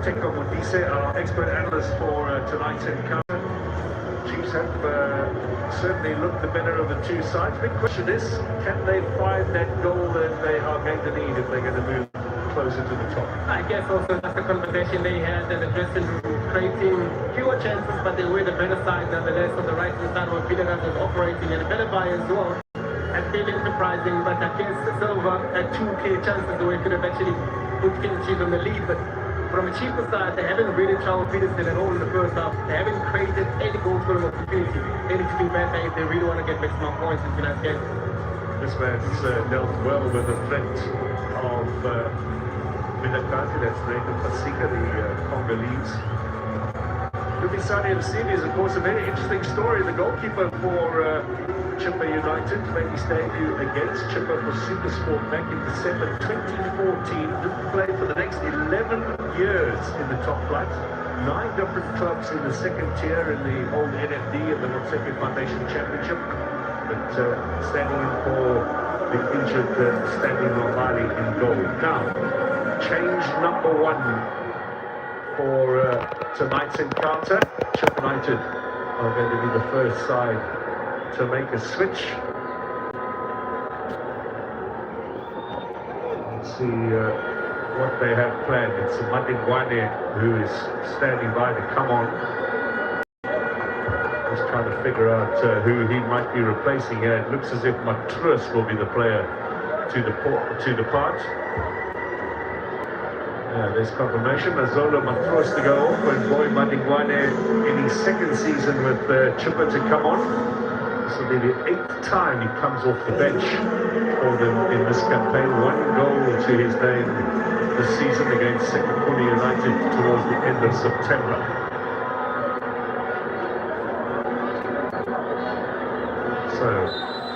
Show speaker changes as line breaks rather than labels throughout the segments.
Our expert analyst for tonight's encounter. Chiefs have certainly looked the better of the two sides. Big question is, can they find that goal that they are going to need if they're going to move closer to the top?
I guess also that's the conversation they had in the dressing room, creating fewer chances, but they were the better side nonetheless. On the right-hand side where Vinegar was operating and a better buy as well. And been enterprising, but I guess Silva had two clear chances where he could have actually put Feisty on the lead. But from a Chippa side, they haven't really troubled Peterson at all in the first half. They haven't created any goal-scoring opportunity. They need to be better if they really want to get maximum points in tonight's game.
This man's dealt well with the threat of Minakati, that's Raymond Pasika, the Congolese. Lumisani Msini is, of course, a very interesting story. The goalkeeper for Chippa United made his debut against Chippa for Supersport back in December 2014. Didn't play for the next 11 years in the top flight. 9 different clubs in the second tier in the old NFD and the Motseki Foundation Championship. But standing in for the injured Stanley Normali in goal. Now, change number 1 for tonight's encounter. Chippa United are going to be the first side to make a switch. Let's see what they have planned. It's Madingwane who is standing by to come on. Just trying to figure out who he might be replacing here. It looks as if Matrus will be the player to depart. There's confirmation. Azola Matrus to go off, and Boy Madingwane in his second season with Chippa to come on. This will be the 8th time he comes off the bench for them in this campaign. 1 goal to his name this season against Sekakuni United towards the end of September. So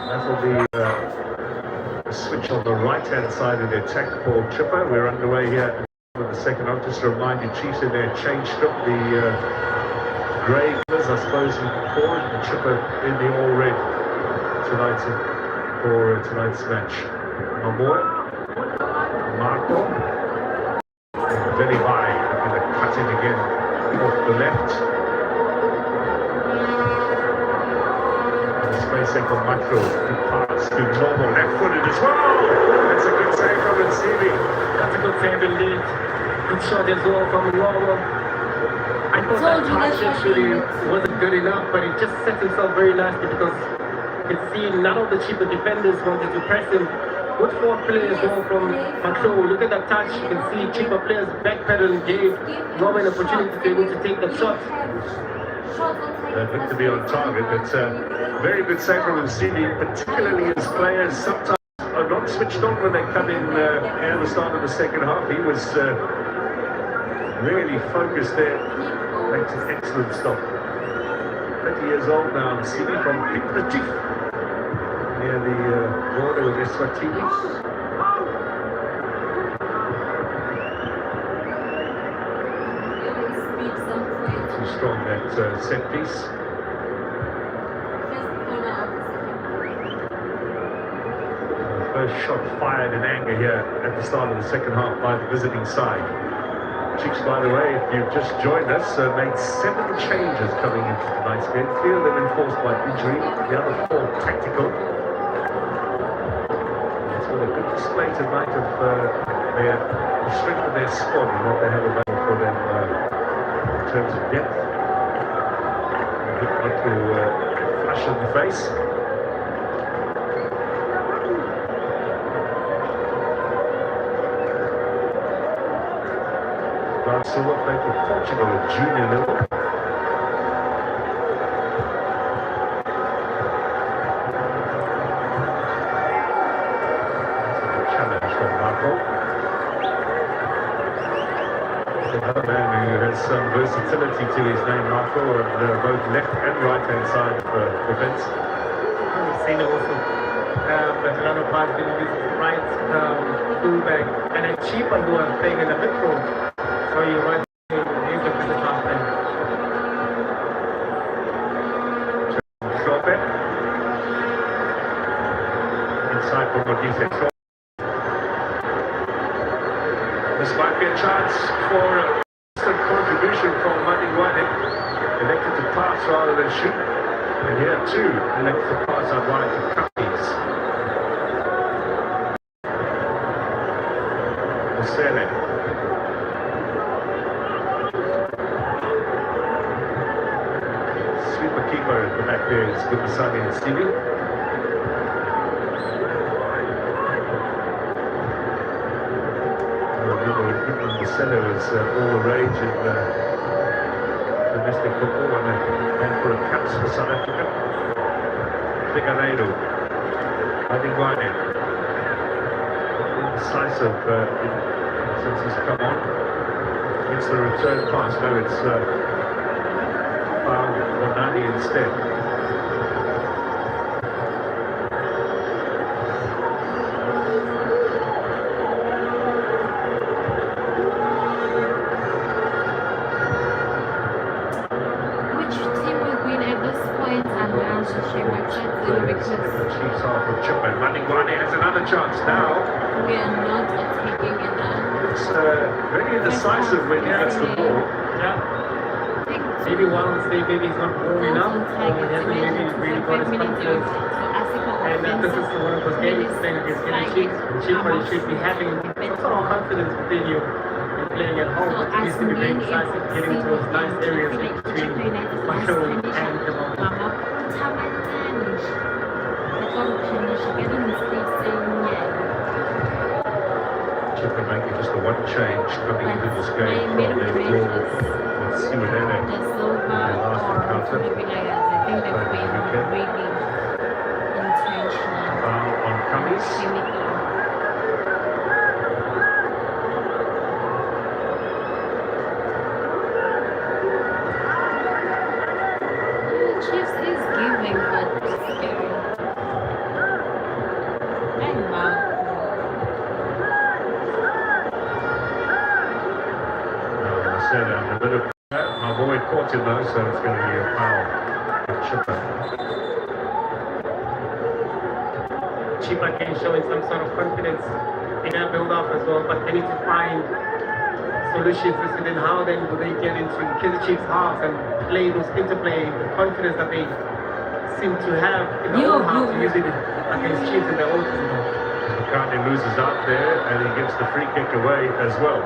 that will be a switch on the right-hand side of the attack for Chippa. We're underway here with the second half. Just to remind you, Chiefs in their change strip, the grey colours, I suppose, for Chippa in the all red tonight for tonight's match. Mamoa, Marco, very high, going to cut in again off the left. And the space in for Macro, who passed to normal left-footed as well. That's a good save from Nsibi.
That's a good save indeed. Good shot as well from Normal. I thought that touch actually wasn't good enough, but he just set himself very nicely because you can see none of the Chippa defenders wanted to press him. Good forward play as well from Macro. Look at that touch. You can see Chippa players backpedal and gave Norman an opportunity to be able to take that shot.
That looked to be on target. It's a very good save from Msini, particularly as players sometimes are not switched on when they come in at the start of the second half. He was really focused there. Makes an excellent stop. 30 years old now, Msini from Pipratif, near the border with Eswatini. Too strong, that set piece. First shot fired in anger here at the start of the second half by the visiting side. Chiefs, by the way, if you've just joined us, made 7 changes coming into tonight's game. 3 of them enforced by injury, the other 4 tactical. It's been a good display tonight of the strength of their squad and what they have available for them in terms of depth. A good little flash in the face. Silva played for Portugal at junior level. That's a challenge from Marco. Another man who has some versatility to his name, Marco, on both left and right-hand side of defence.
We've seen it also. But a lot of parts been used right fullback, and then Chippa who are playing in the midfield. So you might be able to put the top in.
Shope. Inside for Modise. This might be a chance for one elected to pass rather than shoot. And here two elected to pass out wide to Cummings. Musele. Sweeper keeper at the back there is Gumasani and Stevie. Musele was all the rage in domestic football and for a caps for South Africa. Figueiredo, Adingwane, decisive since he's come on. It's the return pass. No, it's Bonani instead. Chippa, Maningwane has another chance now.
We are not attacking enough.
It's very indecisive when he gets the ball.
Yeah. Maybe one will say maybe he's not warm enough, or he hasn't really got his confidence. And this is one of those games playing against Chippa, you should be having some confidence within you and playing at home. But it needs to be very decisive, getting to those nice areas in between Michael and the ball.
Chippa making just the one change coming into this game from their draw with Siwelele in their last encounter. Foul on Cummings.
Chiefs is giving, but scary.
A bit of my boy caught him though, so it's going to be a foul with Chippa.
Chippa can showing some sort of confidence in their build up as well, but they need to find solutions as to then how then do they get into Kaizer Chiefs half and play those interplay, the confidence that they seem to have in their own half to use it against Chiefs in their own team.
McCartney loses out there and he gives the free kick away as well.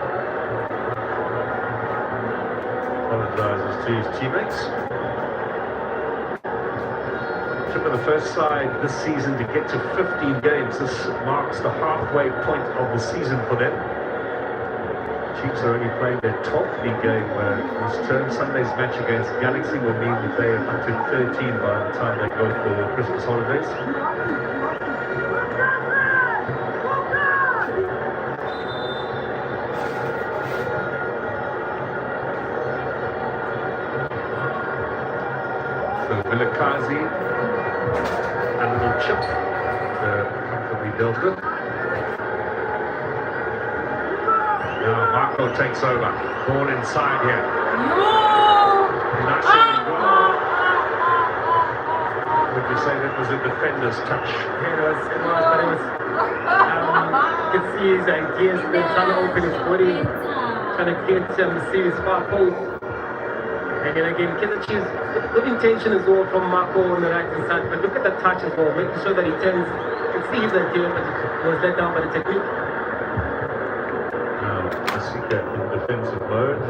Apologises to his teammates. Chippa, the first side this season to get to 15 games. This marks the halfway point of the season for them. Chiefs are only playing their 12th league game this term. Sunday's match against Galaxy will mean that they are up to 13 by the time they go for Christmas holidays. Vilakazi, a little chip, comfortably dealt with. Now Marco takes over, ball inside here. Would you say that was a defender's touch?
It was, but it was, you could see his ideas, they're trying to open his body, trying to get him to see his far post. And then again, Kaizer Chiefs, good intention as well from Marco on the right hand side, but look at the touch as well, making sure that he turns, you can see his idea, but it was let down by the technique.
Now, Masika in defensive mode.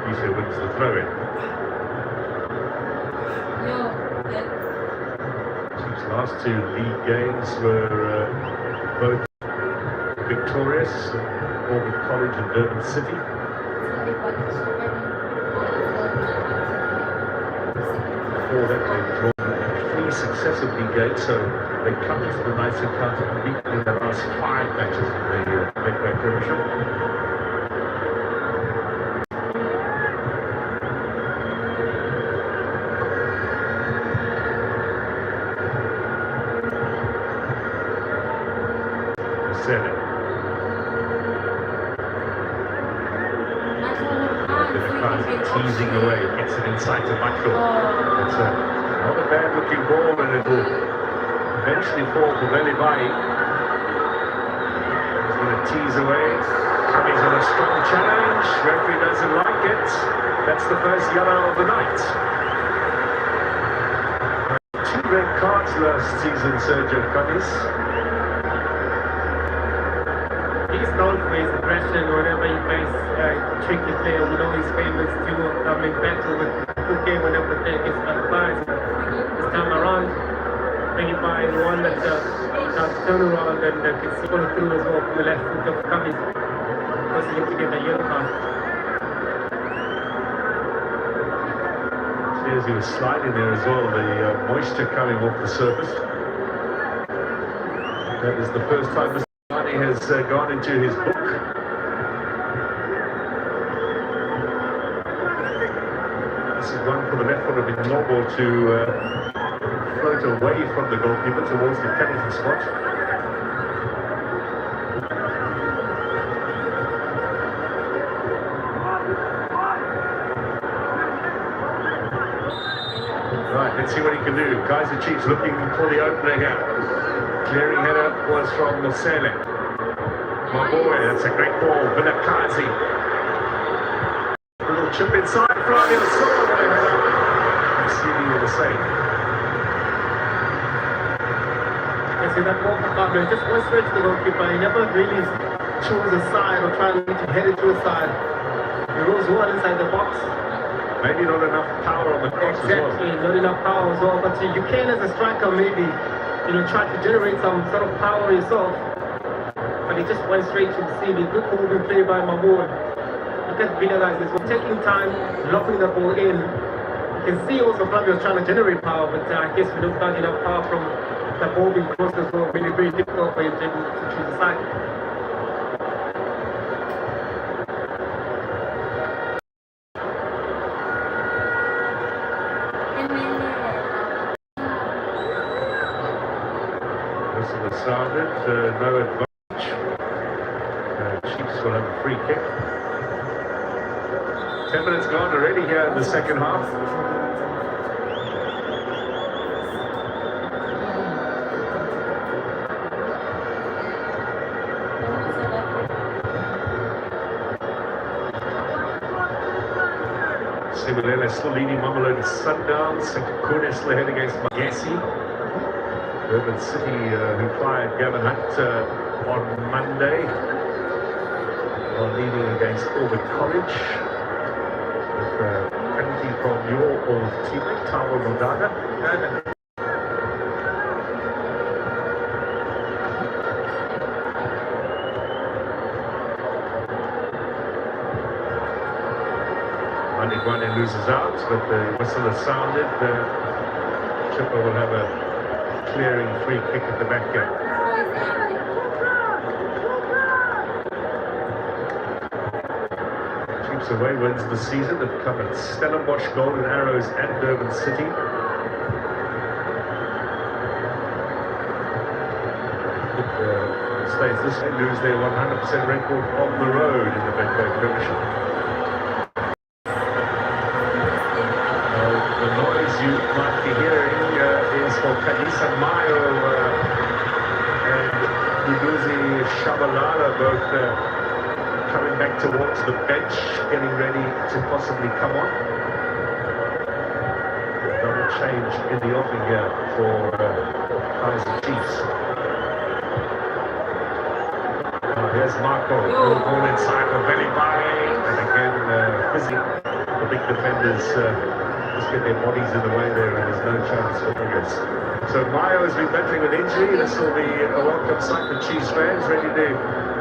Lisa wins the throw-in. Chiefs' last two league games were both victorious, Auburn College and Durban City. Before that, they've drawn 3 successive league games, so they come into the night's encounter unbeaten in their last 5 matches in the Betway premiership. Senate. Teasing away, gets it inside to Michael. It's not a bad looking ball and it will eventually fall to Velibai. He's going to tease away. Cummings on a strong challenge. Referee doesn't like it. That's the first yellow of the night. 2 red cards last season, Sergio Cummings.
He's known for his aggression whenever he faces tricky players. You know he's famous to come in battle with good game whenever the player gets advised. This time around, maybe by the one that turn around and can follow through as well from the left foot of Cummings. Forcing him to get a yellow card.
As he was sliding there as well, the moisture coming off the surface. That is the first time Mr. has gone into his book. This is one for the left foot of been normal to float away from the goalkeeper towards the penalty spot. Right, let's see what he can do. Kaizer Chiefs looking for the opener here. Clearing header was from Masele. My boy, that's a great ball. Vilakazi. Little chip inside from him. Score the header. Receiving with the save.
You see that ball from Pablo, just went straight to the goalkeeper. He never really chose a side or tried to head it to a side. He rolls well inside the box.
Maybe not enough power on the cross as well.
Exactly, not enough power as well. But you can, as a striker, maybe try to generate some sort of power yourself. But he just went straight to the ceiling. Good moving play by Mahmoud. Look at Villarreal. He's taking time, locking the ball in. You can see also Fabio trying to generate power, but I guess we don't have enough power from the ball being crossed as well. Really very difficult for him to choose a side.
Started, no advantage. Chiefs will have a free kick. 10 minutes gone already here in the second half. Simulela still leading Mamelodi Sundowns. Sekune still ahead against Magesi. Urban City, who fired Gavin Hunt on Monday, are leading against Auburn College with a penalty from your old teammate, Tawa Modaga. Manigwane loses out, but the whistle is sounded. Chippa will have a clearing free kick at the back gate. Chiefs away wins the season. They've covered Stellenbosch, Golden Arrows and Durban City. States this way lose their 100% record on the road in the Betway premiership. The noise you might be hearing is for Kalisa Mayo and Luduzi Shabalala, both coming back towards the bench, getting ready to possibly come on. Double change in the offing here for Kaizer Chiefs. Here's Marco, ball inside for Velibare, and again Fizzy, the big defenders just get their bodies in the way there, and there's no chance for progress. So Mayo has been battling with injury. This will be a welcome sight for Chiefs fans, ready to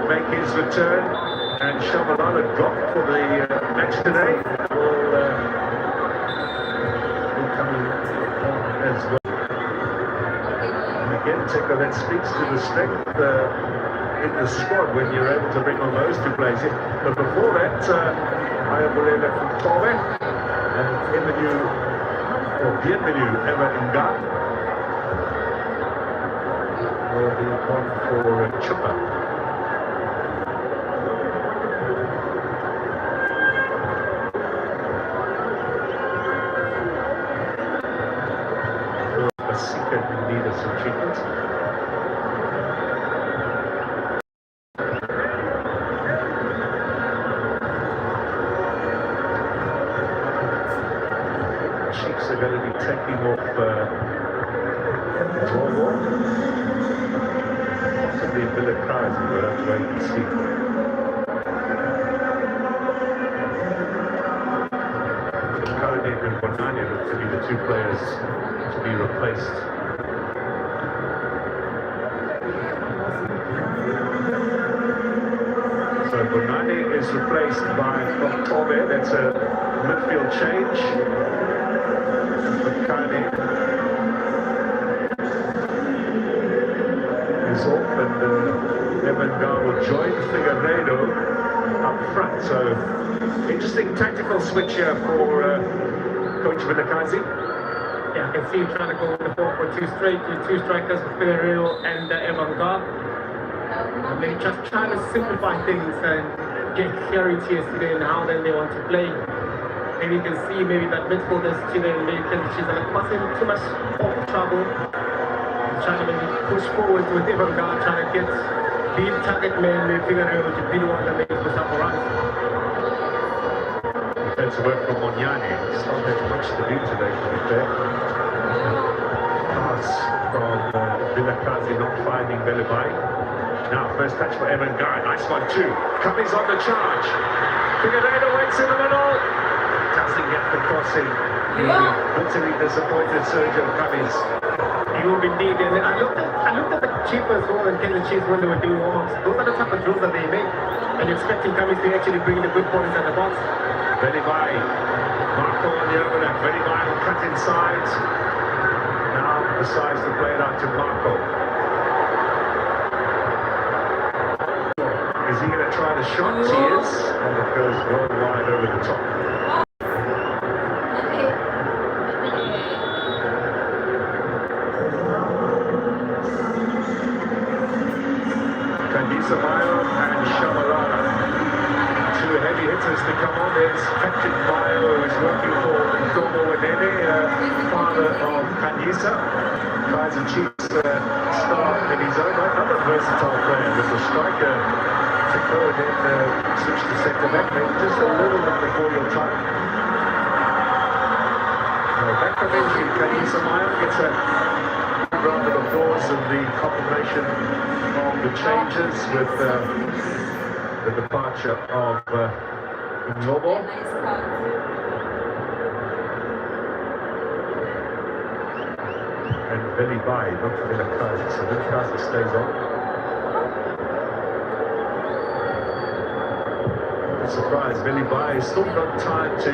make his return. And Shabalala dropped for the match today. Will be coming on as well. And again, Teko, that speaks to the strength in the squad when you're able to bring on those two players in. But before that, Ayabulele from Tome and Bienvenue Emma Inga will be on for Chippa. Basika in need of some treatment. taking off Volvo. Possibly Villa Kaizer, we'll have to wait and see. Koenig and Bonani look to be the two players to be replaced. So Bonani is replaced by Tome. That's a midfield change. Koenig is off, and Evan Gar will join Figueiredo up front. So interesting tactical switch here for Coach Kaizer.
Yeah, I can see him trying to go with the 4-4-2 straight with two strikers, Figueiredo and Evan Gar. And they're just trying to simplify things and get clarity yesterday in how then they want to play. Maybe you can see maybe that midfielder is she's going to cause him too much off trouble. Trying to maybe push forward with Evan Gar, trying to get the target man Figueiredo to be the one that makes the sample runs.
Defensive work from Monyane. It's not that much to do today, to be fair. Pass from Villa Kaizer not finding Belibai. Now, first touch for Evan Gar. Nice one, too. Cummings on the charge. Figueiredo waits in the middle. Doesn't get the crossing. Bitterly disappointed Sergio Cummings.
He will be indeed. And I looked at the Chippa as well and Kaizer Chiefs when they were doing warm-ups. Those are the type of drills that they make. And you're expecting Cummings to actually bring the good points at the box.
Belibai. Marco on the opener. Belibai will cut inside. Now decides to play it out to Marco. Is he going to try the shot? He is. And it goes well wide over the top. Kandisabayo and Shabalala. Two heavy hitters to come on. There's Patrick Bayo, who's working for Nkomo Wenene, father of Kandisa. Kaizer Chiefs star in his own right. Another versatile player with a striker to go and then switch to centre back. Maybe just a little bit before your time. Back from injury, Kandisabayo gets a round of applause and the confirmation of the changes with the departure of Nkomo. And Belibai, not for Villa Kaizer, so Villa Kaizer stays on. I'm surprised, Belibai has still got time to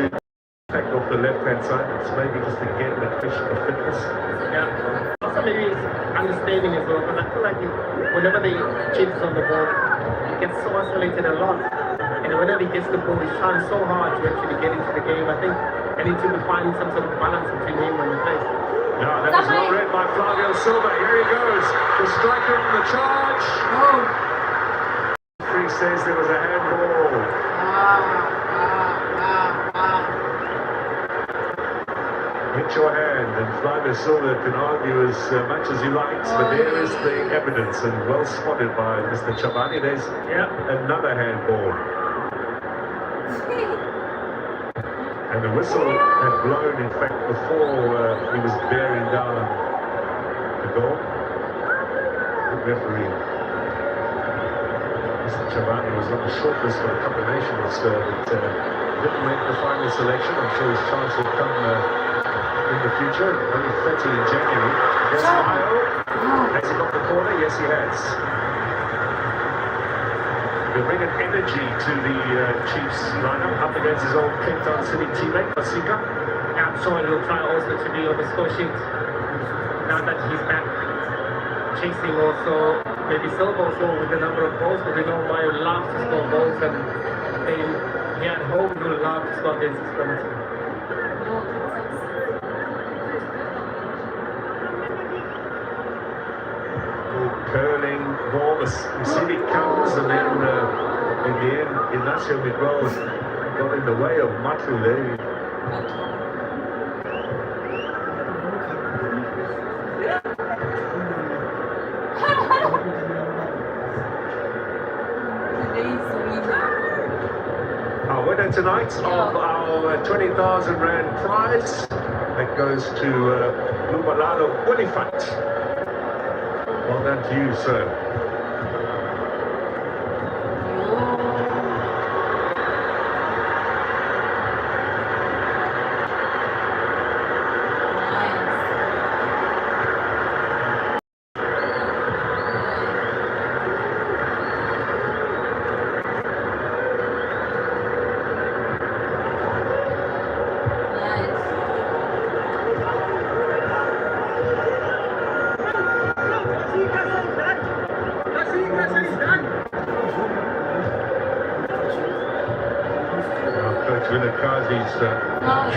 back off the left-hand side. It's maybe just again the question of fitness.
Yeah. Also maybe it's understanding as well, because I feel like whenever the Chiefs is on the ball, he gets so isolated a lot. And whenever he gets the ball, he's trying so hard to actually get into the game. I think I need to be finding some sort of balance between him and the plays.
No, that was well read by Flavio Silva. Here he goes. The striker on the charge. Free says there was a handball. Hit your hand, and Flavio Silva can argue as much as he likes, but there is the evidence, and well spotted by Mr. Chabani. There's another handball. And the whistle had blown, in fact, before he was bearing down the goal. Good referee. Mr. Chabani was on the shortlist for a combination of but didn't make the final selection. I'm sure his chance will come in the future. Only 30 in January. There's Mayo. Has he got the corner? Yes, he has. He'll bring an energy to the Chiefs lineup up against his old Cape Town City teammate, Pasika.
I'm sure he'll try also to be on the score sheet now that he's back. Chasing also maybe Silva also with the number of goals, but we know Mayo loves to score goals, and here at home he'll love to score against his friends.
Curling ball, Musili comes, and then in the end, Ignacio Miguel got in the way of Matu there. Our winner tonight of our 20,000 Rand prize That goes to Lumalalo Ulifat. Well done to you, sir.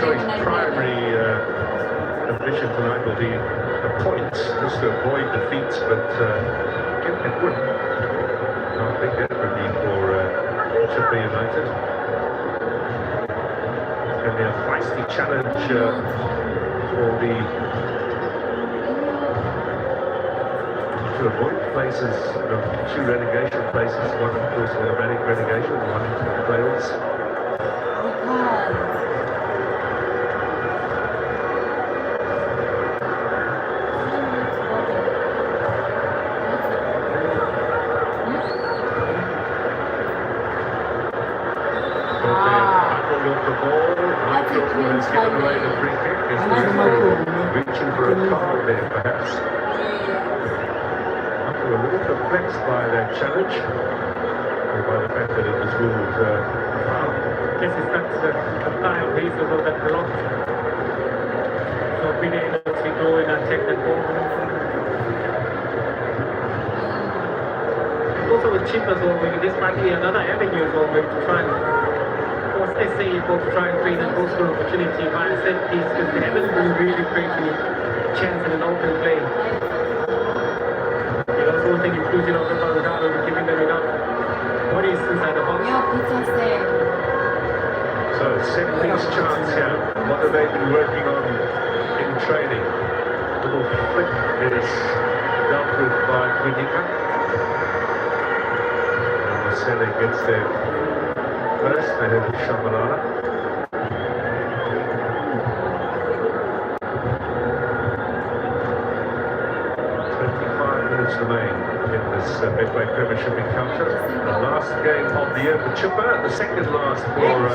Choice primary ambition tonight will be the points, just to avoid defeats, but get it win. Not big desperately for Chippa United. It's going to be a feisty challenge for the to avoid places, two relegation places, one of course automatic relegation, one into the playoffs. Reaching for a card there, perhaps. After a little perplexed by that challenge, or by the fact that it was ruled foul.
This is that's the style basis of that block. So being able to go in and take that ball. Also with Chippa as well, maybe this might be another avenue as well, maybe to try and they say able to try and create an open opportunity via set piece because they haven't been really creating a chance in an open play. You also think inclusion of the Bangado and giving them enough bodies inside the box.
So set piece chance here. What have they been working on in training? Little flick is dealt with by Quinika. And Marcelo gets there first, ahead of Shabalala. 25 minutes remain in this Midway premiership encounter. The last game of the year for Chippa, the second last for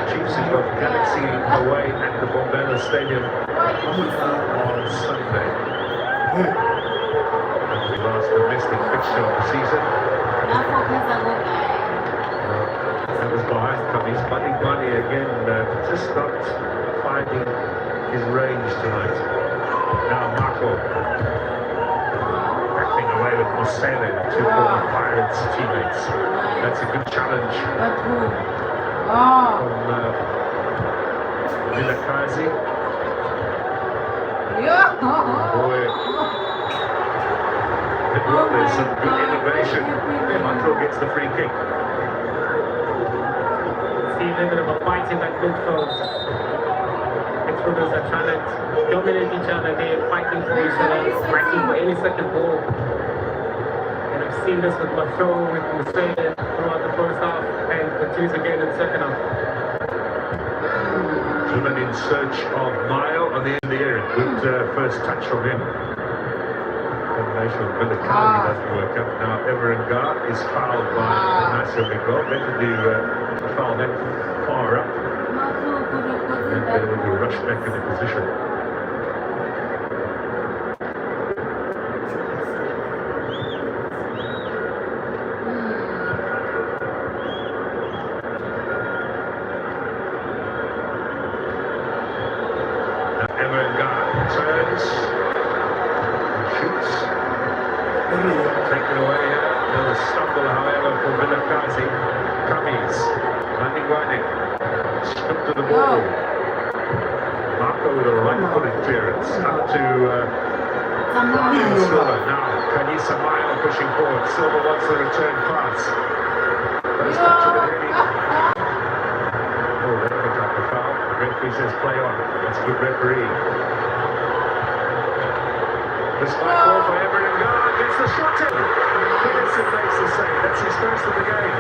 Chiefs, who've got Galaxy away at the Bombela Stadium on Sunday. And the last domestic fixture of the season. That was behind Cubbies. Bunny again, just not finding his range tonight. Now Marco backing away with Marcelo, two former Pirates teammates. That's a good challenge from Vilakazi. Boy, there's some good innovation. Marco gets the free kick.
See a little bit of a fight in that midfield. Midfielders are trying to dominate each other. They're fighting for each other, fighting for any second ball. And I've seen this with Mathro, with Australia throughout the first half, and continues again in the second half.
Zuman in search of Mile on the end of the area. Good first touch from him. Combination with Vilakazi doesn't work out. Now Everengar is fouled by Nasser Miguel. Better do foul that far up. And then we will rush back into position. Now Everengar turns and shoots. Taken away here. Another stumble, however, for Vilakazi. Cummings, Maningwane, stripped to the ball. Marco with a right-footed clearance up to Silva. Now Kanisa Mile pushing forward. Silva wants the return pass. First touch of the heading. Oh, that picked up the foul. The referee says play on. That's good referee. This might fall for Everett and Gar gets the shot in. Peterson makes the save. That's his first of the game.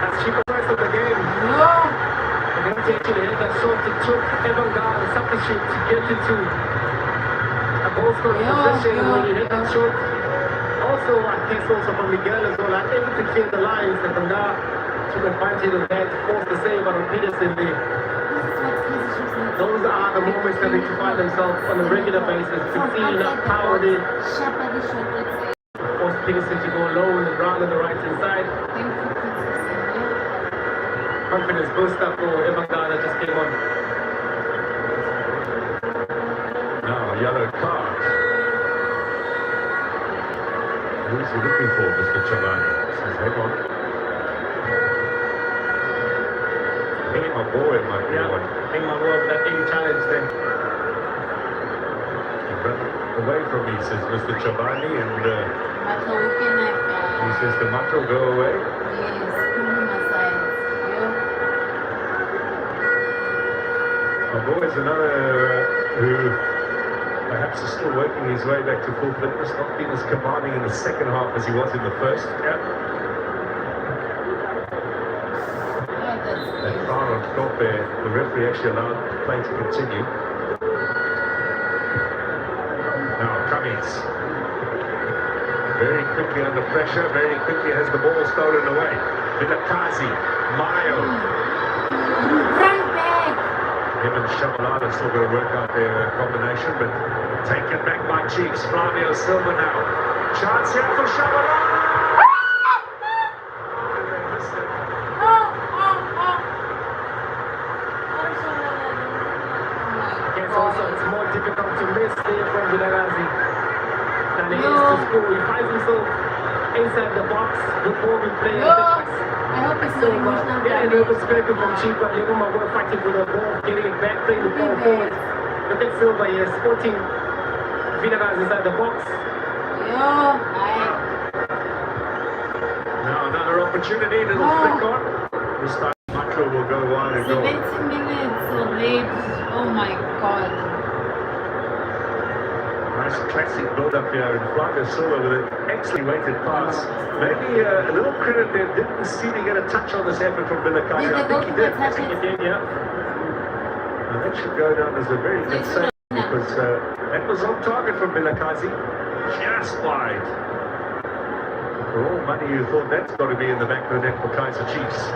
That's Chippa's first of the game. Against
potential here. That shot it took Evangal, a substitute, to get into a goal scoring position when he hit that shot. Also, I guess also from Miguel as well, able to clear the lines. Evangal took advantage of that, forced the save on Peterson there. Those are the moments that they find themselves on a regular basis to see enough power there. Forced Peterson to go low on the ground on the right hand side. Confidence boost up for Evangal that just came on.
Now, yellow card. Who's he looking for, Mr. Chavani? Says, hang on. Hey, my boy, might be one.
I think my boy, that big challenge there.
Away from me, says Mr. Chavani, and
Mato, we can
he says the Mato go away.
yes, pull him aside.
My boy is another who perhaps is still working his way back to full fitness, not been as commanding in the second half as he was in the first.
Yeah, that's
That foul on Stoppage, the referee actually allowed play to continue. Now Cummings, very quickly under pressure, very quickly has the ball stolen away. Vilakazi, Mayo.
right back.
Him and Shabalala still going to work out their combination, but taken back by Chiefs. Flavio Silva now. Chance here for Shabalala.
It's more difficult to miss there from Vilakazi than it is to score. He finds himself inside the box before we play.
I hope it's not emotional.
Yeah, nervous perspective from Chippa. Level my boy fighting for the ball, getting it back, playing the ball forward. Look at Silva here, sporting Vilakazi inside the box.
Now another opportunity, little flick on. This time Matro will go wide and go.
70 minutes late. Oh my god.
Nice classic build-up here, and Flavio Silva with an excellently weighted pass. Maybe a little credit there, didn't seem to get a touch on this effort from Vilakazi. I think he did.
I think he did, yeah.
And that should go down as a very good save, because that was on target from Vilakazi. Just wide. For all money, you thought that's got to be in the back of the net for Kaizer Chiefs.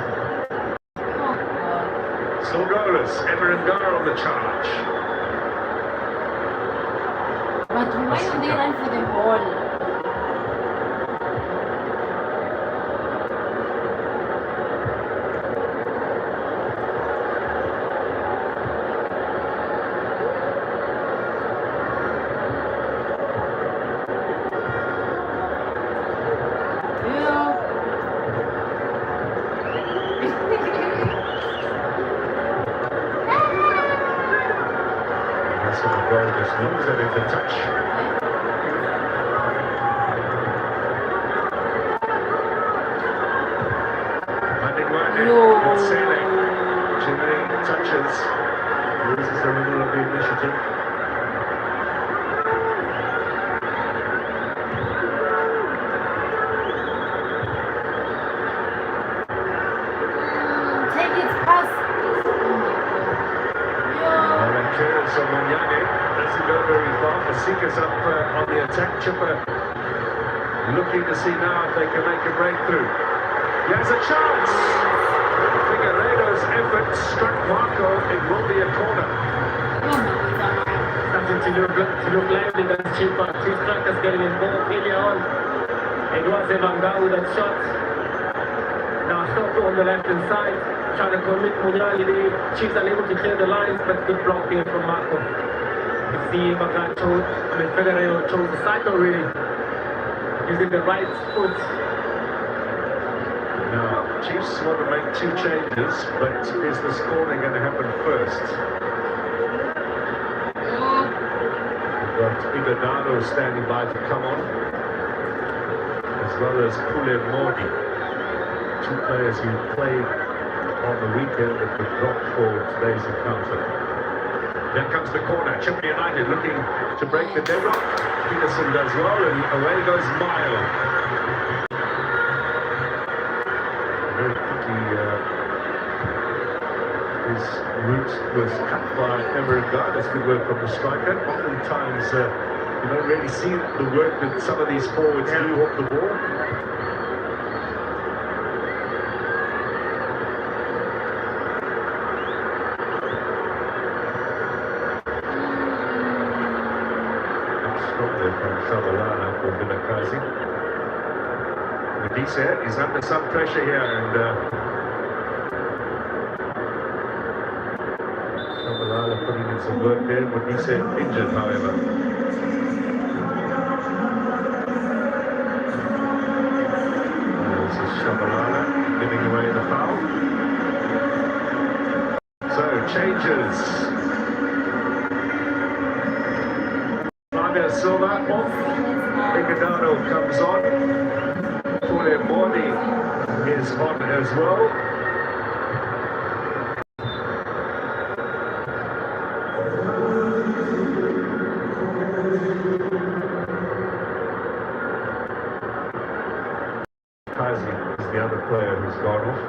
Still goalless, Ever and Gar on the charge.
But why do they run for the ball?
That's what the goal just knows that it's a touch. Sailing, too many touches, loses a little of the initiative.
Take it past.
And clearance on Manyane doesn't go very far. Fasika's up on the attack. Chippa looking to see now if they can make a breakthrough. He has a chance. Figueiredo's effort struck Marco. It will be a corner.
Starting to look lively against Chippa. Two strikers getting involved earlier on. It was Evangal with that shot. Now Stoppage on the left hand side, trying to commit Munyali there. Chiefs unable to clear the lines, but good block here from Marco. You see Evangal Figueiredo chose the cycle really, using the right foot.
Now, Chiefs want to make two changes, but is this corner going to happen first? We've got Ighodalo standing by to come on, as well as Pule Mordi. Two players who played on the weekend but were dropped for today's encounter. Then comes the corner. Chippa United looking to break the deadlock. Peterson does well, and away goes Mile. Very quickly His route was cut by Everett Guy. That's good work from the striker. Oftentimes, you don't really see the work that some of these forwards do off the ball. Strong there from Shabalala for Kaizer. Medisa is under some pressure here, and Shabalala putting in some work there. Medisa injured, however. This is Shabalala giving away the foul. So, changes. Flavia Silva off. Iguodalo comes on. Morning is on as well. Kaizer is the other player who's gone off.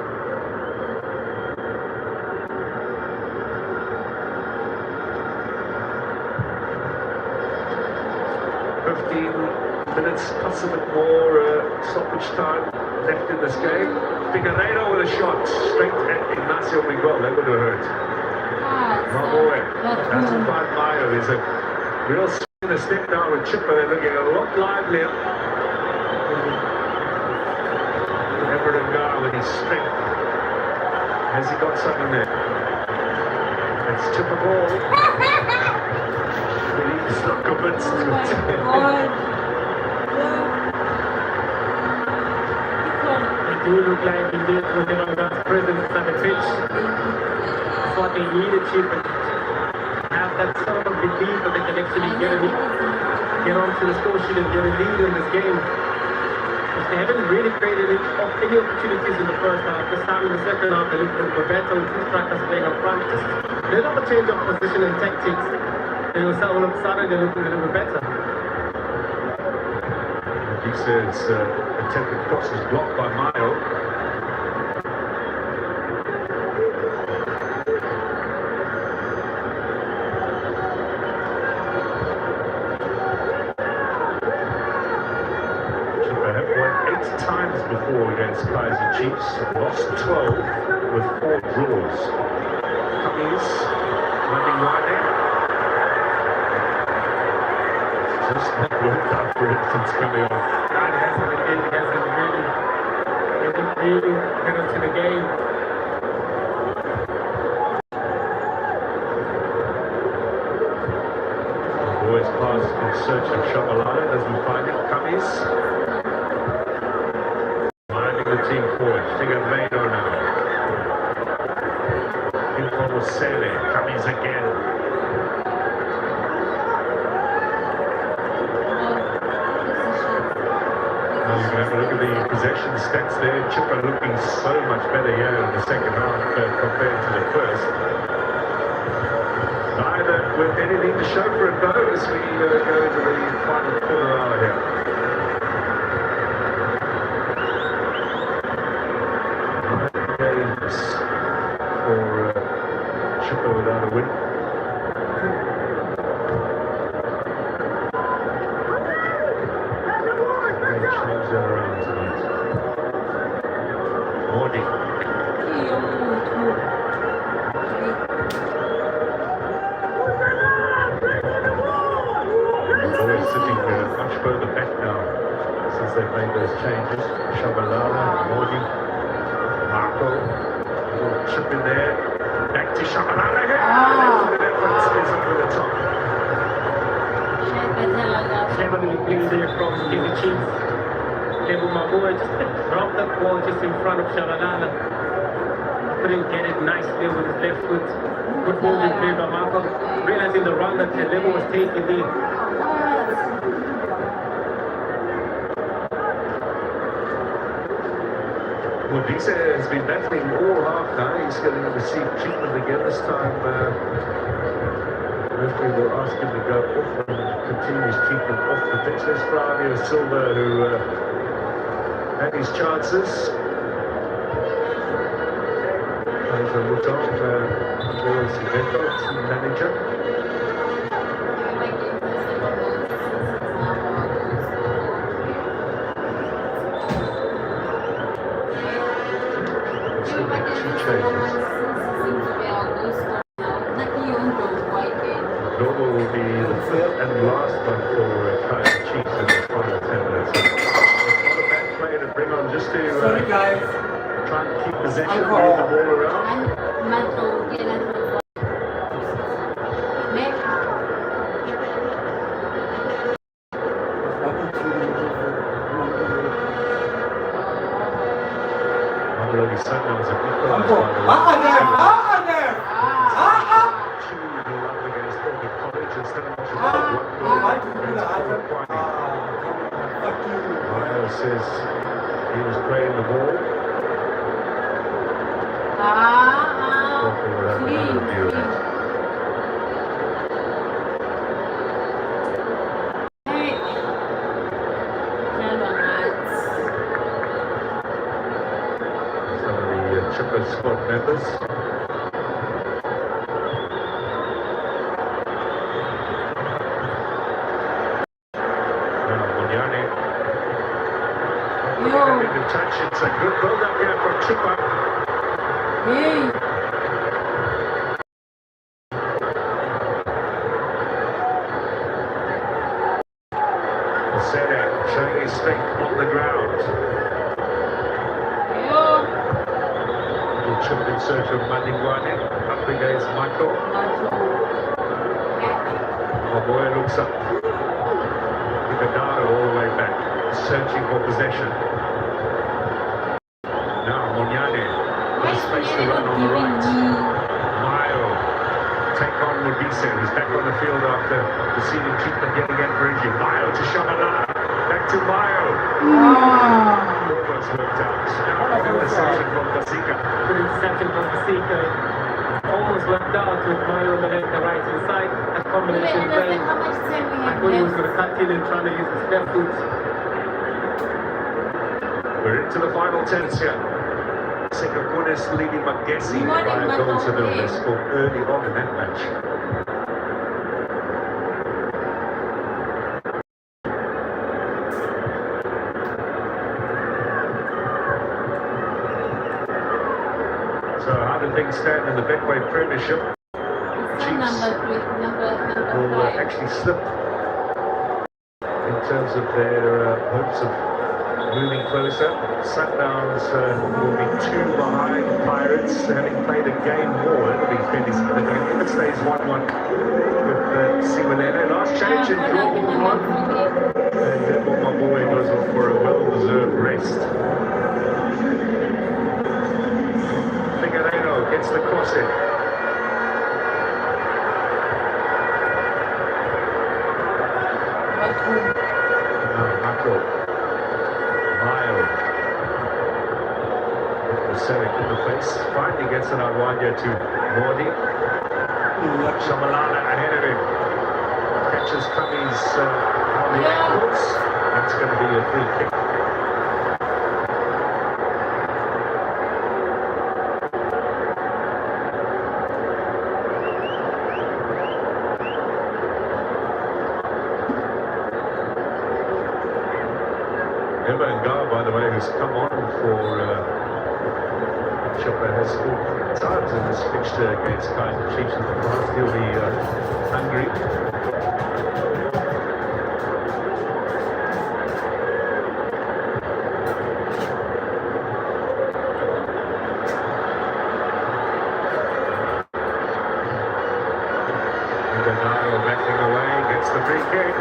Minutes plus a bit more stoppage time left in this game. Figueiredo with a shot straight at Ignacio Miguel. That would have hurt. Midway doesn't find Mayo. There's a real swing and a step down with Chippa. They're looking a lot livelier. Everett Guy with his strength. Has he got something there? It's Chippa ball. He's not convinced.
They do look like indeed whenever that's presence at the pitch. That's what they needed, Chippa. Have that sort of belief that they can actually get onto the score sheet and get a lead in this game. Because they haven't really created any opportunities in the first half. This time in the second half, they looked a little better with two strikers playing up front. Just a little bit change of position and tactics. And all of a sudden, they look a little bit better.
He says attempted cross is blocked by Mayo. Chippa have won 8 times before against Kaizer Chiefs, lost 12 with 4 draws. Cummings running wide there. Just not worked out for instance coming on.
God hasn't really get into the game.
Boys pass in search of Shabalala, doesn't find it. Cummings minding the team forward. Figueiredo now. Informal Sele. Cummings again. Have a look at the possession stats there. Chippa looking so much better here in the second half compared to the first. Neither with anything to show for it though as we go into the final quarter hour here. 9 games for Chippa without a win. Change that around tonight. Morning. Boys sitting much further back now since they've made those changes. Shabalala, Morning, Marco, a little chip in there. Back to Shabalala again. It's over the top.
Heavily played there from the Chiefs. Midway just dropped that ball just in front of Shabalala. Couldn't get it nicely with his left foot. Good ball being played by Marco. Realizing the run that Level was taking in.
Well, Disa has been battling all half now. He's going to receive treatment again this time. Referee will ask him to go off and continue his treatment off the pitch. There's Flavio Silva who had his chances. Kaizer Mutton, Andreas Veto, team manager. Still make 2 changes. Global will be the 5th and last one for Kaizer Chiefs in the final 10 minutes. It's not a bad player to bring on just to try and keep possession, move the ball around. Mamelodi Sundowns have equalised by the way. Against Oregon College and Stalemate has got 1 goal against Mayo says he was playing the ball. Hopefully we'll have another review of that. Some of the Chippa squad members. Touch. It's a good build up here from Chippa. Sere showing his strength on the ground. Chippa in search of Madingwane up against Michael. Maboy looks up. Igadaro all the way back, searching for possession. Space to run on the right. Mayo take on Mudise, who's back on the field after receiving treatment yet again for injury. Mayo to Shabalala, back to Mayo. Almost worked out. Now interception from Pasika.
Good interception from Pasika. Almost worked out with Mayo on the right hand side. That combination play. I thought he was going to cut in and try to use his left foot.
We're into the final 10s here. Sekakunis leading Magesi by a goal to nil. They scored early on in that match. So how do things stand in the Betway premiership? Chiefs will actually slip in terms of their hopes of moving closer. Sundowns will be 2 behind Pirates, having played a game more. It'll be fairly significant if it stays 1-1 with Siwanene. Last change in draw 1. And Maboy goes off for a well-deserved rest. Figueiredo gets the cross in. Michael. Selling in the face, finally gets an Arwanya to Mordi. Shabalala ahead of him. Catches Cummings on the ankles. That's going to be a free kick. By the way, who's come on for Chippa, has scored 3 times in this fixture against Kaizer Chiefs in the past. He'll be hungry. Igadaro backing away, gets the free kick.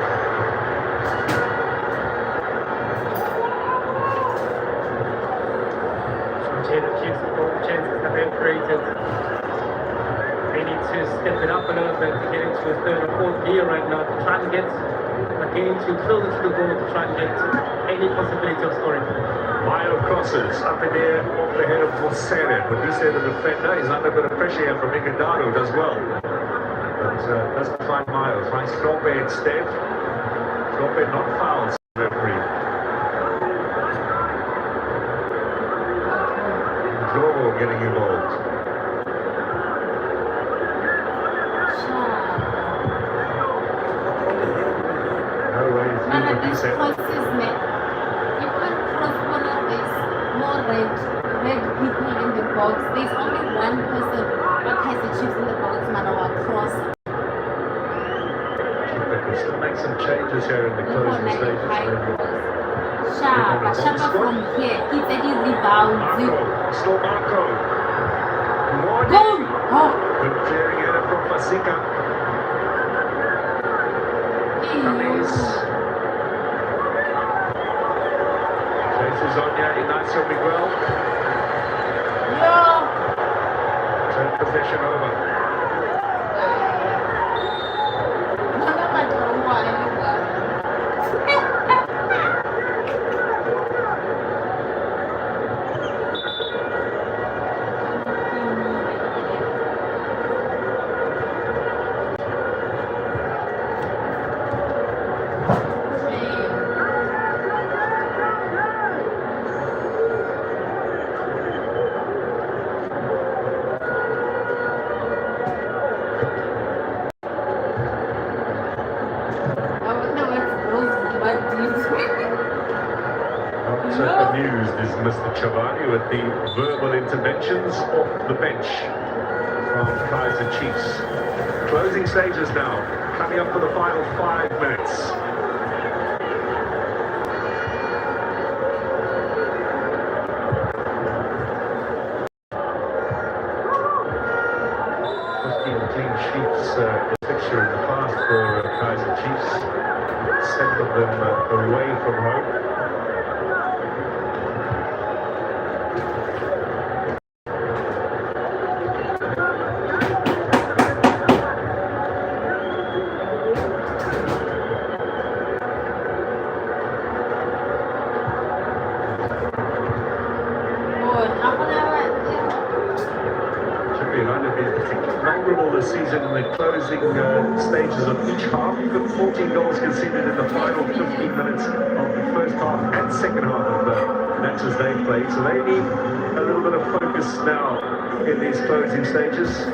Chances that they've created. They need to step it up a little bit to get into a 3rd or 4th gear right now to try to get a game to closer to the goal to try to get any possibility of scoring. Mayo crosses up in the air off the head of Mosere. When he said the defender, he's under a bit of pressure here from Igadaro, does well. But doesn't find Mayo, finds Trope instead. Trope not fouled, referee. Getting involved.
box. There's only one person but Kaizer Chiefs in the box, Manawa crosser.
Chippa can still make some changes here in the closing stages.
Shapa from here. He said he rebounds.
Still Marco.
Goal! Oh.
Good clearing in from Masika. Cummings. Chases on here, Ignacio Miguel.
Yeah.
Turn possession over. Amused is Mr. Chavani with the verbal interventions off the bench from Kaizer Chiefs. Closing stages now, coming up for the final 5 minutes. Clean sheets fixture in the past for Kaizer Chiefs. 7 of them away from home. This season in the closing stages of each half. You've got 14 goals conceded in the final 15 minutes of the first half and second half of the matches they played. So they need a little bit of focus now in these closing stages.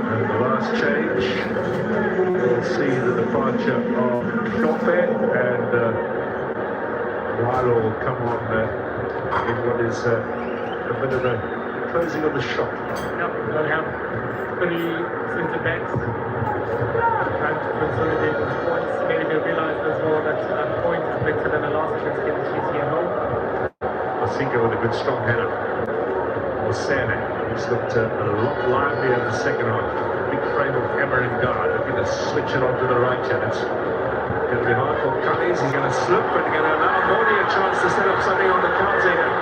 And the last change, we'll see the departure of Chippa and Wilo will come on in what is a bit of a closing of the shop.
Yep, they'll have 3 centre backs trying to consolidate those points. Maybe they realize as well that a point is better than a loss against the Chiefs here at home.
Masika with a good strong header. Osene, who's looked a lot livelier in the second half. Big frame of Emmer and guard, looking to switch it onto the right hand. It's going to be hard for Cummings. He's going to slip and going to allow Moni a chance to set up something on the counter here.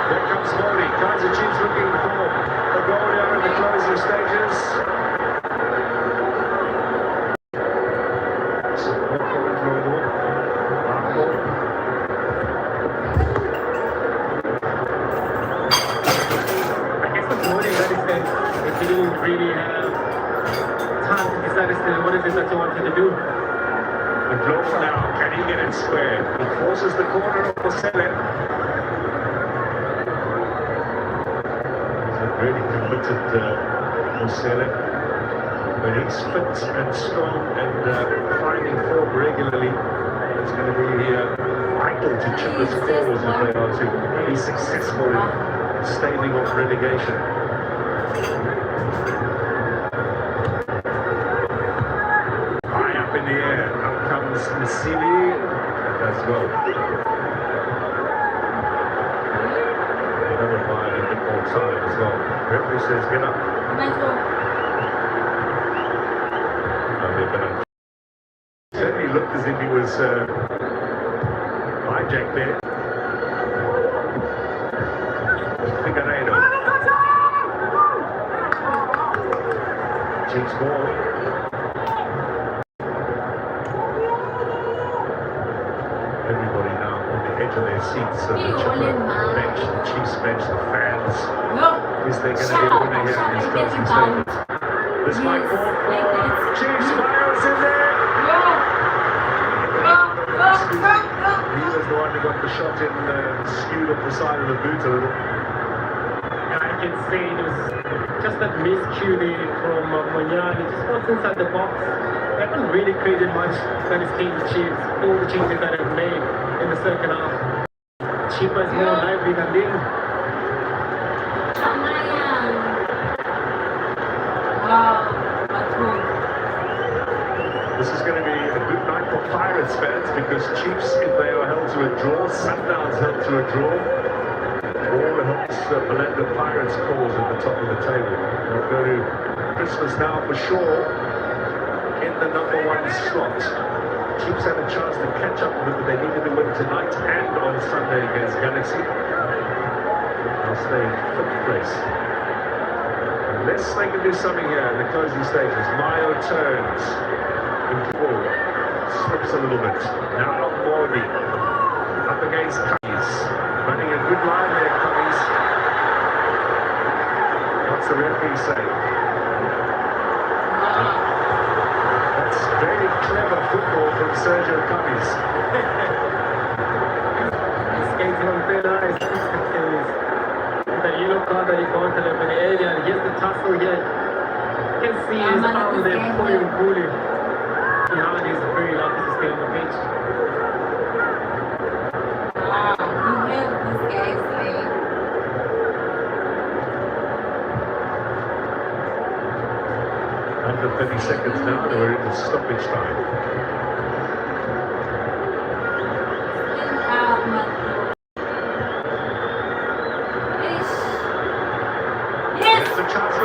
There comes Moni. Kaizer Chiefs looking for a goal here in the closing stages.
I guess what's Moni that is that if he didn't really have time to decide as to what is it that you wanted to do.
The glove now, can he get it square? He forces the corner of Osene. Really committed Osele, but he's fit and strong and finding form regularly. It's going to be vital to Chippa's cause if they are to be successful in staving off relegation. High up in the air, up comes Msili as well. Another bite a bit more time as well. Referee says get up. Certainly looked as if he was hijacked there. Figueiredo. Chiefs ball. Everybody now on the edge of their seats. So the Chippa bench, the Chiefs bench, the fans. Is there going to be a winner here in these closing statements? This might fall for Chiefs. Miles in there. He was the one who got the shot in, skewed up the side of the boot a little.
I can say it was just that miscue there from Monyani. Just was inside the box. They haven't really created much that is Kaizer Chiefs. All the changes that they've made in the second half. Chippa is more lively than Lim.
This is going to be a good night for Pirates fans because Chiefs, if they are held to a draw, Sundowns held to a draw, all helps blend the Pirates' cause at the top of the table. They'll go to Christmas now for sure in the number 1 slot. Chiefs have a chance to catch up with them, but they needed to win tonight and on Sunday against Galaxy. They'll stay in 5th place. Unless they can do something here in the closing stages. Mayo turns. Ball slips a little bit. Now Mordi up against Cummings. Running a good line there, Cummings. What's the referee say? That's very clever football from Sergio Cummings.
Skating on thin ice. The yellow card that he got in the area. Here's the tussle here. You can see his arm there pulling bully. Now he's very lucky to stay on the pitch.
Wow, you have this guy's leg.
Under 30 seconds now, and we're into stoppage time.
Yes!
There's a chance for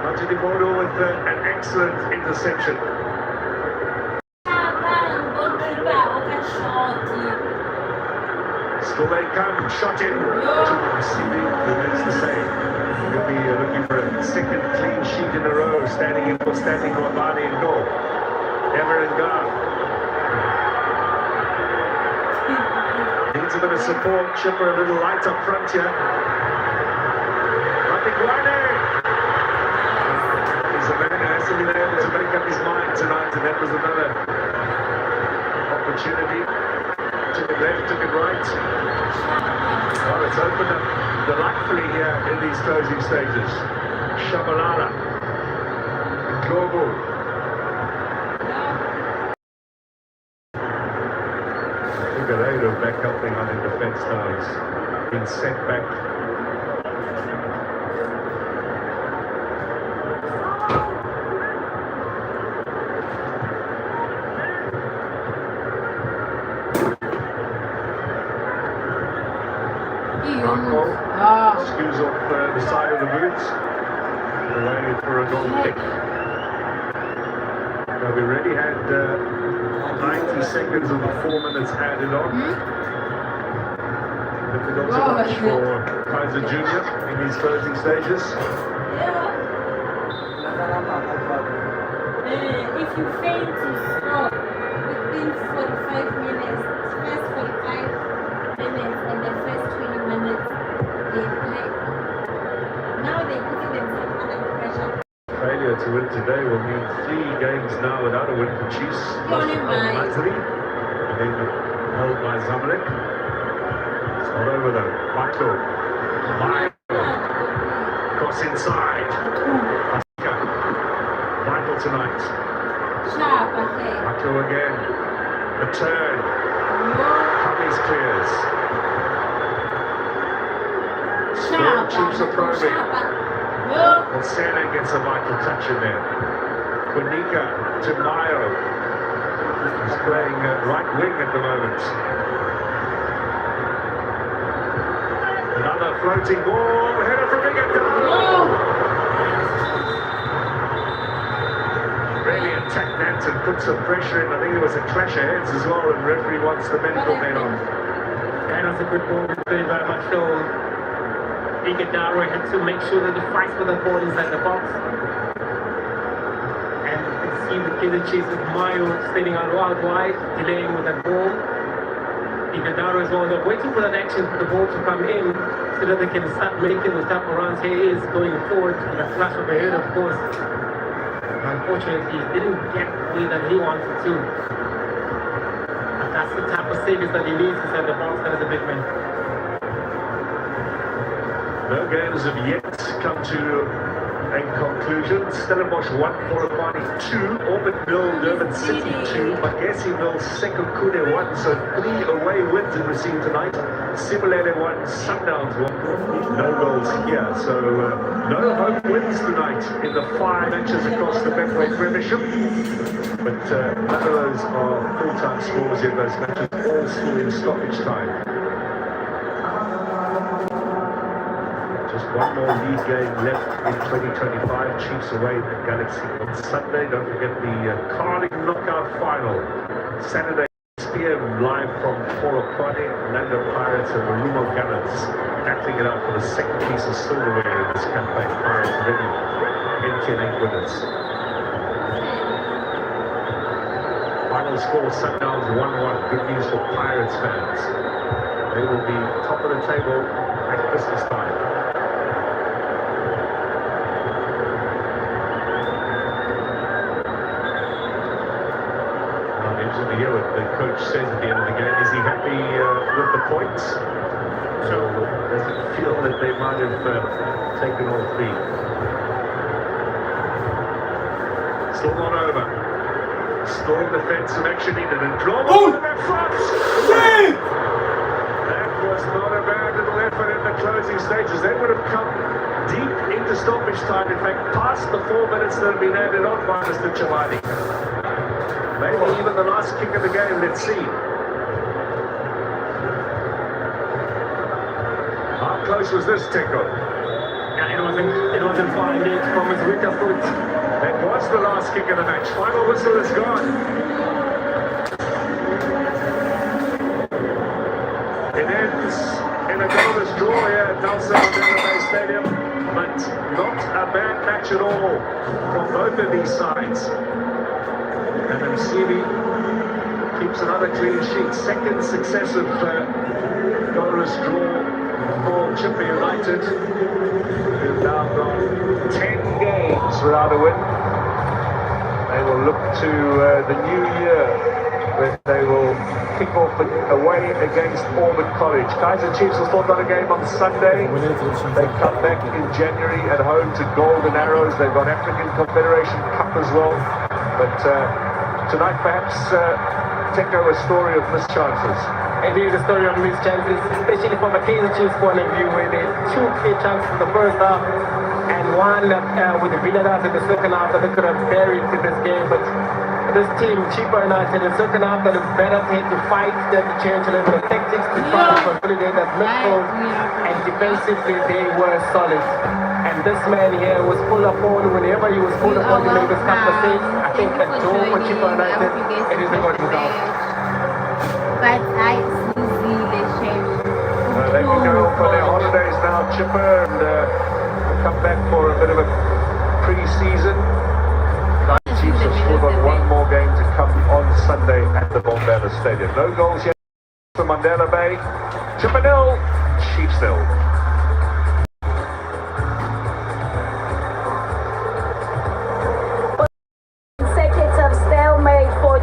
Majidimodo with an excellent interception. Still they come, shot in. Receiving remains the same. He'll be looking for a second clean sheet in a row, standing in for standing Wabani in goal. Ever and gone. Needs a bit of support. Chippa a little light up front here. He's a man who hasn't been able to make up his mind tonight, and that was another opportunity. Took it left, took it right. Well, it's opened up delightfully here in these closing stages. Shabalala. Global. Figueiredo back helping on in defence now. He's been sent back. Skews off the side of the boots. Away for a goal kick. Now we already had 90 seconds of the 4 minutes added on. Difficult to watch for Kaizer Jr. in these closing stages.
If you fail to score within 45 minutes, first 45 minutes and the first 20 minutes, now they're putting themselves under pressure.
Failure to win today will mean 3 games now without a win for Chiefs. Lost to Al-Mazri, and then held by Zamalek. It's not over though. Michael. Cross inside. Michael tonight. Michael again. The turn. Cummings clears. Still Chiefs are probing. Well, Santa gets a vital touch in there. Quinica to Mayo. He's playing right wing at the moment. Another floating ball. Header from Miguel. Really attacked that and put some pressure in. I think there was a clash of heads as well, and the referee wants the medical men on.
And that's a good ball. Very much so. Igedaro had to make sure that he fights for the ball inside the box. And you can see the Kaizer Chiefs with Mayo standing out wide, delaying with that ball. Igedaro as well, they're waiting for that action for the ball to come in so that they can start making those type of runs. He is going forward with a flash of a head, of course. Unfortunately, he didn't get the way that he wanted to. And that's the type of savings that he needs inside the box as a big man.
No games have yet come to In conclusion, Stellenbosch 1, Polokwane 2, Orbit 0, Durban City 2, Magesi 0, Sekhukhune 1, so 3 away wins in received tonight. Simulator 1, Sundowns 1, no goals here, so no home wins tonight in the 5 matches across the Betway premiership. But none of those are full-time scores in those matches, all still in stoppage time. Just one more league game left in 2025. Chiefs away at Galaxy on Sunday. Don't forget the Carling knockout final. Saturday 6 p.m. live from Polokwane, Orlando Pirates and Marumo Gallants battling it out for the second piece of silverware in this campaign. Pirates already NTN winners. Final score, Sundowns 1-1. Good news for Pirates fans. They will be top of the table at Christmas time. To hear what the coach says at the end of the game. Is he happy with the points? So does it feel that they might have taken all 3? Still not over. Still in the fence, some action needed, and draw on the front. That was not a bad little effort in the closing stages. They would have come deep into stoppage time. In fact, past the 4 minutes that have been added on by Mr. Chimani. Maybe even the last kick of the game, let's see. How close was this, Teko?
Yeah, it wasn't far indeed from his weaker foot.
That was the last kick of the match. Final whistle is gone. It ends in a goalless draw here at Nelson Mandela Stadium, but not a bad match at all from both of these sides. And then Msibi keeps another clean sheet. Second successive goalless draw for Chippa United, who've now gone 10 games without a win. They will look to the new year when they will kick off away against Auburn College. Kaizer Chiefs will still got a game on Sunday. They come back in January at home to Golden Arrows. They've got African Confederation Cup as well. But tonight, perhaps, Teko, a story of missed chances.
It is a story of missed chances, especially from a Kaizer Chiefs point of view, where they had 2 clear chances in the first half and one with the Villas in the second half that they could have buried in this game. But this team, Chippa United, in the second half, that is better to fight than to change a little bit of tactics to try to consolidate that midfield, and defensively they were solid. And this man here was full upon, whenever he was full upon, he made this couple of saves. I think that goal for Chippa United, it is a good result.
But I see the shame.
They can go for their holidays now, Chippa, and come back for a bit of a pre-season. The Chiefs have still got one more game to come on Sunday at the Bombala Stadium. No goals yet for Mandela Bay. Chippa 0, Chiefs 0.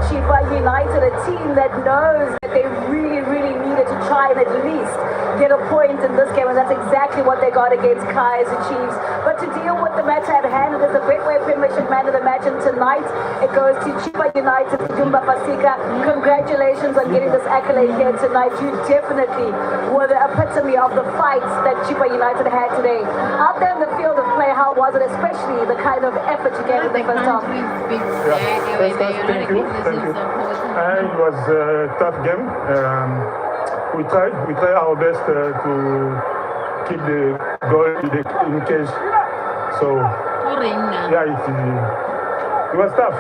Chippa United, a team that knows that they really needed to try and at least get a point in this game, and that's exactly what they got against Kaizer Chiefs. But to deal with the matter at hand, it is the Betway Premiership Man of the Match, and tonight it goes to Chippa United, Jumba Pasika. Congratulations on getting this accolade here tonight. You definitely were the epitome of the fights that Chippa United had today. Out there in the field of play, how was it, especially the kind of effort you gave in the first half?
Thank you. And it was a tough game. We tried our best to keep the goal in case. So yeah, it was tough.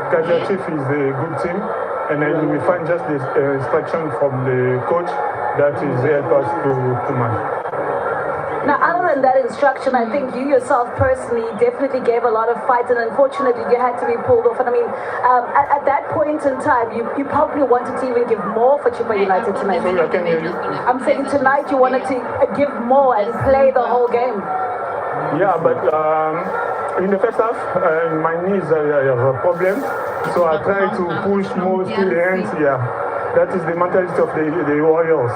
Kaizer Chiefs is a good team, and then we find just this instruction from the coach that is helped us to manage.
Now, other than that instruction, I think you yourself personally definitely gave a lot of fight, and unfortunately you had to be pulled off. And I mean, at that point in time, you probably wanted to even give more for Chippa United tonight.
Sorry, I can't hear you.
I'm saying tonight you wanted to give more and play the whole game.
Yeah, but in the first half, my knees have a problem, so I try to push more to the end. Yeah, that is the mentality of the Warriors.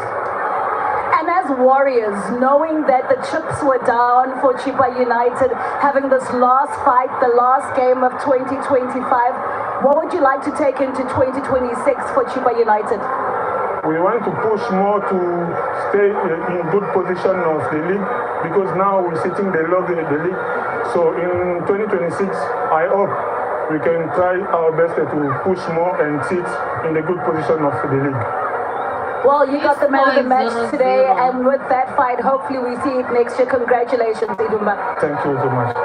And as Warriors, knowing that the chips were down for Chippa United, having this last fight, the last game of 2025, what would you like to take into 2026 for Chippa United?
We want to push more to stay in good position of the league because now we're sitting below the league. So in 2026, I hope we can try our best to push more and sit in the good position of the league.
Well, you got the man of the match today, and with that fight, hopefully we see it next year. Congratulations, Idumba.
Thank you so much.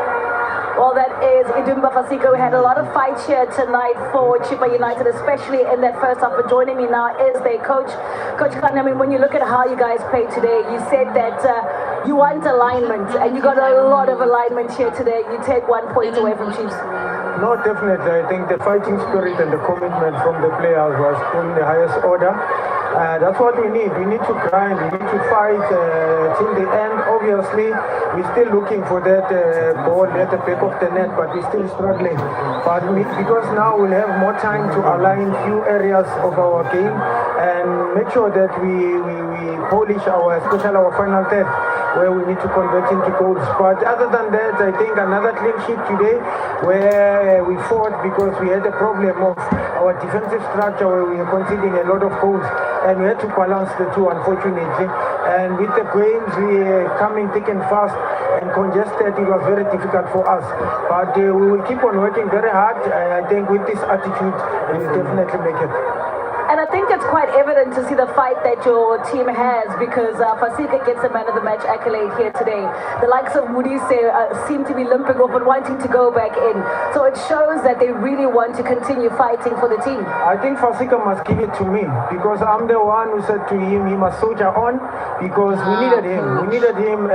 Well, that is Idumba Fasiko. We had a lot of fights here tonight for Chippa United, especially in that first half. But joining me now is their coach. Coach Khan, I mean, when you look at how you guys played today, you said that you want alignment, and you got a lot of alignment here today. You take 1 point away from Chiefs.
No, definitely. I think the fighting spirit and the commitment from the players was in the highest order. That's what we need. We need to grind. We need to fight till the end. Obviously, we're still looking for that ball at the back of the net, but we're still struggling. But because now we'll have more time to align few areas of our game and make sure that we polish especially our final third, where we need to convert into goals. But other than that, I think another clean sheet today where we fought because we had a problem of our defensive structure where we were conceding a lot of goals and we had to balance the two, unfortunately. And with the games we coming thick and fast and congested, it was very difficult for us. But we will keep on working very hard. I think with this attitude, we will definitely make it.
And I think it's quite evident to see the fight that your team has because Fasika gets a man of the match accolade here today. The likes of Moody seem to be limping off but wanting to go back in. So it shows that they really want to continue fighting for the team.
I think Fasika must give it to me because I'm the one who said to him he must soldier on because we needed him. We needed him.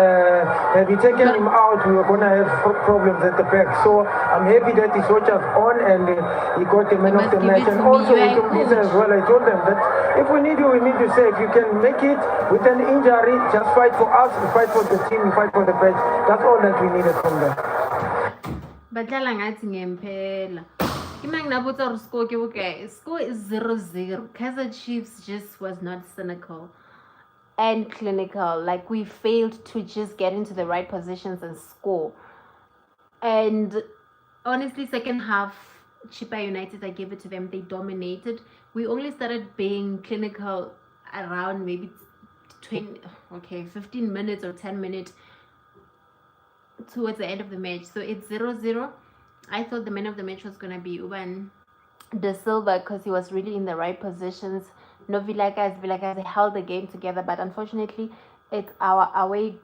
Had we taken him out, we were going to have problems at the back. So I'm happy that he soldiers on and he got the man of the match. And also we can do as well. I told them that if we need you, we need you. Say if you can make it with an injury, just fight for us, we fight for the team, we fight for the bench. That's all that we needed from them.
Badlala ngathi ngempela. Imanginabuza or score ke okay. Score is 0-0. Kaizer Chiefs just was not cynical and clinical. Like we failed to just get into the right positions and score. And honestly, second half Chippa United, I gave it to them. They dominated. We only started being clinical around maybe 15 minutes or 10 minutes towards the end of the match. So it's 0-0. I thought the man of the match was going to be Uban De Silva because he was really in the right positions. No Vilakazi held the game together, but unfortunately, it's our away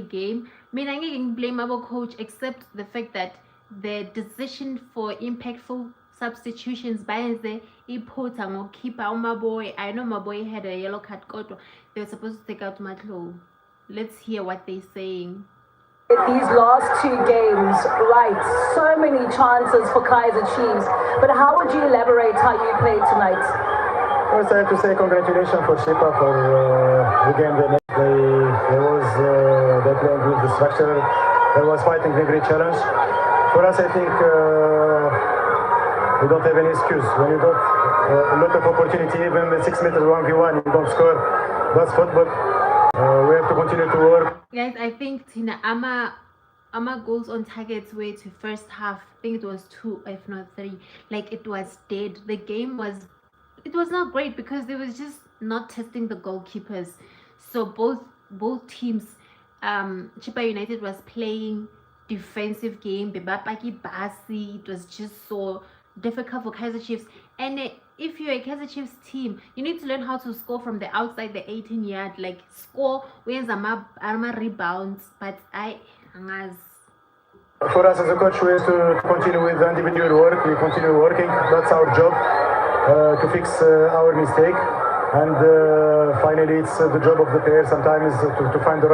game. I mean, I can't blame our coach except the fact that the decision for impactful substitutions by the Ipota keeper my boy. I know my boy had a yellow card. They were supposed to take out Matlo. Let's hear what they're saying.
These last two games, right, so many chances for Kaizer Chiefs, but how would you elaborate how you played tonight?
First, I have to say congratulations for Chippa for the game they played with the structure. They was fighting a great challenge. For us, I think we don't have any excuse. When you got a lot of opportunity, even with 6 meters 1v1, you don't score. That's football. We have to continue to work.
Guys, I think Tina Ama goals on targets were to first half. I think it was 2, if not 3. Like it was dead. The game was not great because they was just not testing the goalkeepers. So both teams, Chippa United was playing defensive game. It was just so difficult for Kaizer Chiefs. And if you're a Kaizer Chiefs team, you need to learn how to score from the outside the 18-yard. Like score wins a rebounds. But
for us as a coach, we have to continue with individual work. We continue working. That's our job, to fix our mistake. And finally, it's the job of the player sometimes to find the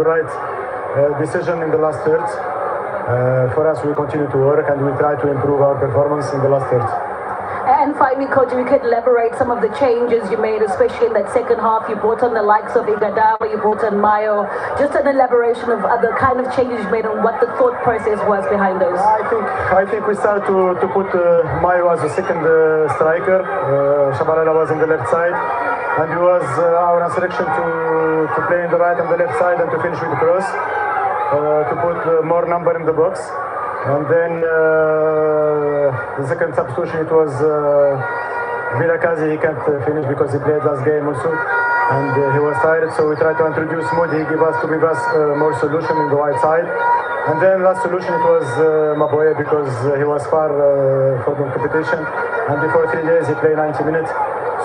right decision in the last third. For us, we continue to work and we try to improve our performance in the last third.
And finally, Coach, we could elaborate some of the changes you made, especially in that second half. You brought on the likes of Igadawa, you brought on Mayo. Just an elaboration of the kind of changes you made and what the thought process was behind those.
I think we started to put Mayo as a second striker. Shabalala was on the left side. and it was our selection to play in the right and the left side and to finish with the cross, to put more number in the box. And then the second substitution, it was Vilakazi. He can't finish because he played last game also, and he was tired. So we tried to introduce Moody. He gave us more solution in the right side. And then last solution, it was Maboye, because he was far for the competition. And before 3 days, he played 90 minutes.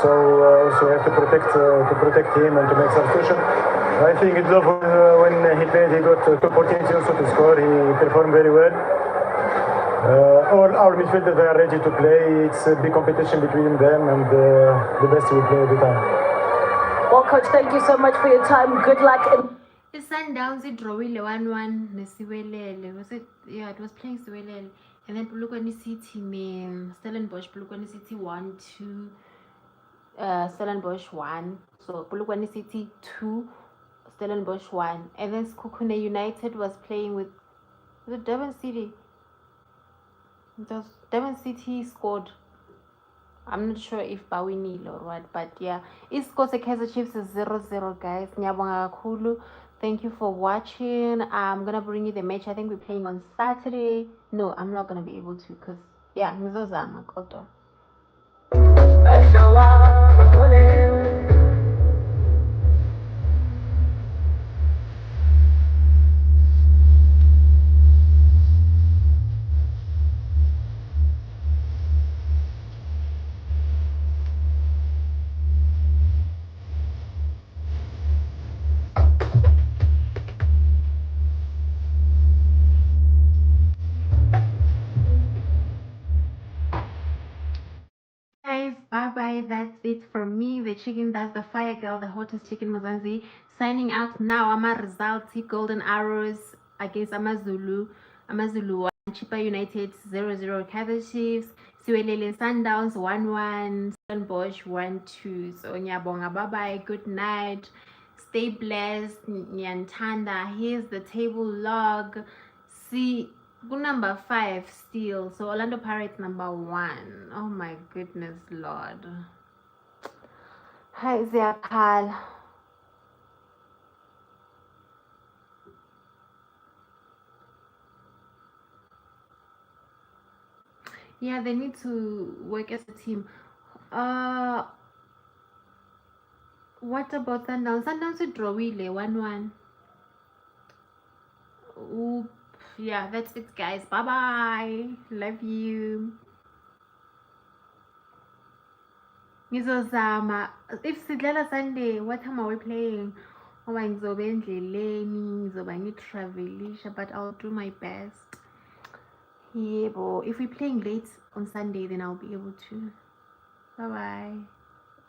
So also we have to protect him and to make substitution. I think it love when he played, he got 2 opportunities also to score. He performed very well. All our midfielders, they are ready to play. It's a big competition between them, and the best will play every time.
Well, coach, thank you so much for your time. Good luck.
The Sundowns it drawile 1-1 nesiwelele. Was it? Yeah, it was playing Siwelele. And then Polokwane City Stellenbosch, Polokwane City 1-2. Stellenbosch 1. So Polokwane City 2, Stellenbosch 1. And then Skukune United was playing with the Durban City. Durban City scored. I'm not sure if Bawinil or what, but yeah. East Coast Kaizer Chiefs is 0-0, guys. Nyabonga kakhulu. Thank you for watching. I'm gonna bring you the match. I think we're playing on Saturday. No, I'm not gonna be able to, because yeah, ngizozama kodwa. Guys, bye-bye. That's it from me. The chicken, that's the fire girl, the hottest chicken Mozambique. Signing out now. Ama results, Golden Arrows against Amazulu 1, Chippa United 0-0, Kaizer Chiefs, Siwelele Sundowns 1-1, Stellenbosch 1-2. So nyabonga, bye-bye, good night, stay blessed, nyantanda. Here's the table log. See, number 5 still. So Orlando Pirates number 1. Oh my goodness, Lord. Hi, Ziakal. Yeah, they need to work as a team. What about Sundowns? Sundowns with Drawile 1-1. Oop. Yeah, that's it, guys. Bye-bye. Love you. Ngizozama. If sidlala Sunday, what time are we playing? Oh, ngizobe endleleni, ngizoba ngitravelisha, but I'll do my best. Yeah, but if we're playing late on Sunday, then I'll be able to. Bye-bye.